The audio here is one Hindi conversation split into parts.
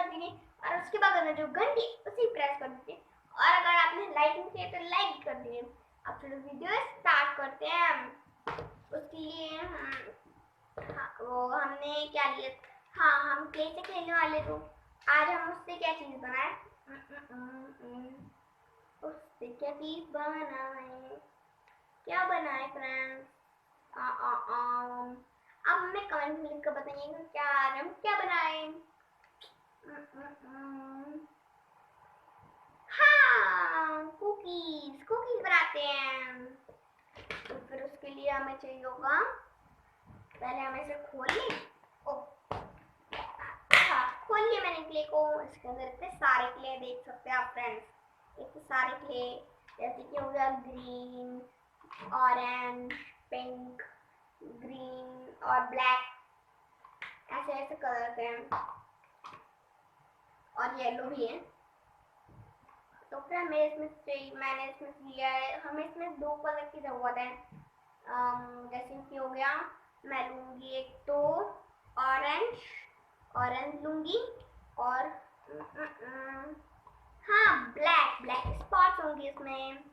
कर दीजिए और उसके बाद में जो घंटी उसे प्रेस कर दीजिए। और अगर आपने लाइक नहीं किया तो लाइक कर दीजिए। अब चलो वीडियो स्टार्ट करते हैं। उसके लिए वो हमने क्या लिया, हाँ हम क्ले से खेलने वाले, तो आज हम उससे क्या चीज बनाए, उससे क्या चीज बनाए, क्या बनाए फ्रेंड्स। अब हमें कमेंट में लिखकर बताइएगा क्या हम क्या बनाए। हाँ कुकीज कुकीज बनाते हैं। तो फिर उसके लिए हमें चाहिए होगा, पहले हम इसे खोल लें। हाँ खोल लिया मैंने क्ले को। इसके अंदर इतने सारे क्ले देख सकते हैं आप फ्रेंड्स, इतने सारे क्ले, जैसे कि हो गया ग्रीन, ऑरेंज, पिंक, ग्रीन और ब्लैक, ऐसे ऐसे कलर के हैं और येलो भी है। तो फिर मैंने इसमें लिया है, हमें इसमें 2 कलर की जरूरत है। जैसे कि हो गया, मैं लूंगी एक तो ऑरेंज लूंगी और हाँ ब्लैक स्पॉट्स होंगी इसमें।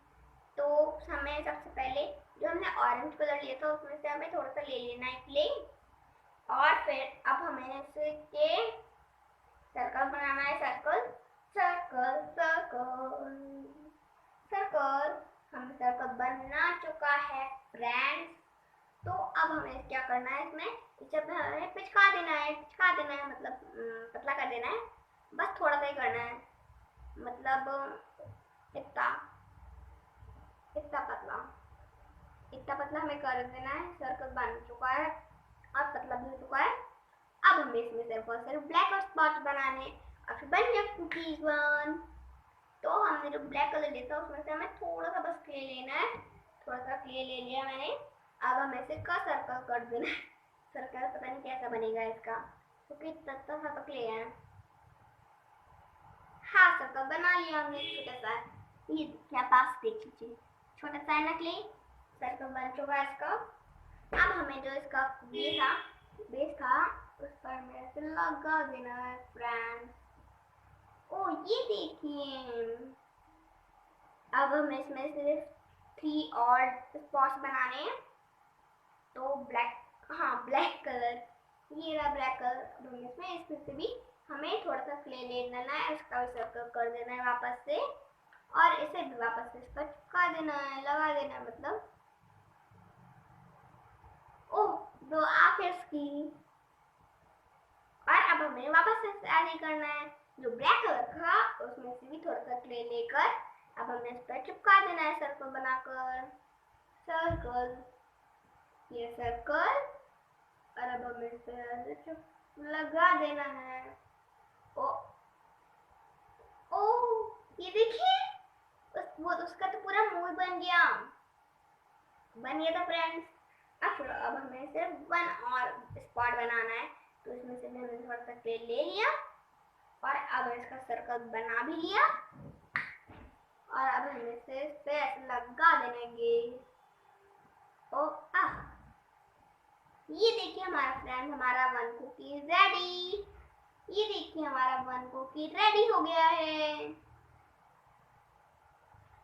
तो हमें सबसे पहले जो हमने ऑरेंज कलर लिया था उसमें से हमें थोड़ा सा ले लेना है क्ले, और फिर अब हमें इसे के सर्कल बनाना है। सर्कल सर्कल सर्कल सर्कल, हम सर्कल बना चुका है फ्रेंड्स। तो अब हमें क्या करना है, इसमें जब हमें पिचका देना है मतलब पतला कर देना है, बस थोड़ा सा ही करना है, मतलब इतना इतना पतला हमें कर देना है। सर्कल बन चुका है और पतला भी हो चुका है। अब हमें इसमें सिर्फ ब्लैक और स्पॉट बनाने और फिर बन गया कुकीज बन। तो हमने जो ब्लैक कलर लिया था उसमें से हमें थोड़ा सा बस क्ले लेना है, थोड़ा सा क्ले ले लिया मैंने। अब हमें इसे का सर्कल कर देना है। सर्कल पता नहीं कैसा बनेगा इसका, क्योंकि इतना सा क्ले है। हाँ सर्कल बना लिया हमने छोटा सा, ये क्या पास देख लीजिए, छोटा सा है ना क्ले, सर्कल बन चुका है इसका। अब हमें जो इसका ये था बेस था उस पर मेरे से लगा देना है फ्रेंड्स। ओ ये देखिए, अब हमें इसमें सिर्फ 3 और स्पॉट्स बनाने हैं। तो ब्लैक कलर, ये रहा ब्लैक कलर। इसमें से भी हमें थोड़ा सा क्ले ले लेना है, इसका सर्कल कर देना है वापस से, और इसे भी वापस से इस पर चिपका देना है, लगा देना है मतलब। ओह दो आखिर इसकी। और अब हमें वापस से ऐसे करना है, जो ब्लैक कलर था उसमें से भी थोड़ा सा क्ले लेकर अब हमें इस पर चिपका देना है सर्कल बनाकर। सर्कल, ये सर्कल, और अब हमें इस पर लगा देना है। ओ ओ ये देखिए, उसका तो पूरा मुंह बन गया था फ्रेंड्स। अब हमें सिर्फ 1 और स्पॉट बनाना है। तो इसमें से हमने थोड़ा सा क्ले ले लिया और अब इसका सर्कल बना भी लिया, और अब हमें इस पे ऐसे लगा देंगे। ओ ये देखिए हमारा फ्रेंड, हमारा 1 कुकी रेडी। ये देखिए हमारा 1 कुकी रेडी हो गया है।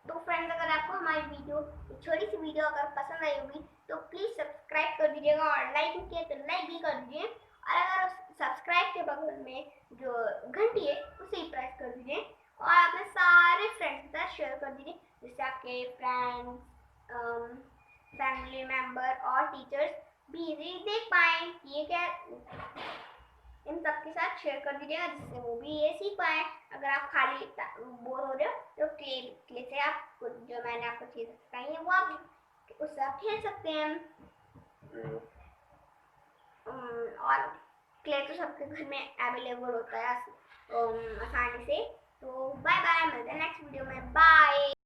तो फ्रेंड्स अगर आपको हमारी वीडियो, छोटी सी वीडियो अगर पसंद आई होगी तो प्लीज सब्सक्राइब कर दीजिएगा, और लाइक नहीं किया तो लाइक भी कर दीजिए। और अगर सब्सक्राइब के बगल में जो घंटी है उसे प्रेस कर दीजिए, और अपने सारे फ्रेंड्स के साथ शेयर कर दीजिए, जिससे आपके फ्रेंड्स, फैमिली मेंबर और टीचर्स भी इजीली देख पाए कि ये क्या, इन सबके साथ शेयर कर दीजिएगा, जिससे वो भी ये सीख पाए। अगर आप खाली बोर हो रहे हो तो क्ले से आप जो मैंने आपको चीज़ें सिखाई है वो आप उससे आप खेल सकते हैं। और क्ले तो सबके घर में अवेलेबल होता है आसानी से। तो बाय बाय, मिलते हैं नेक्स्ट वीडियो में, बाय।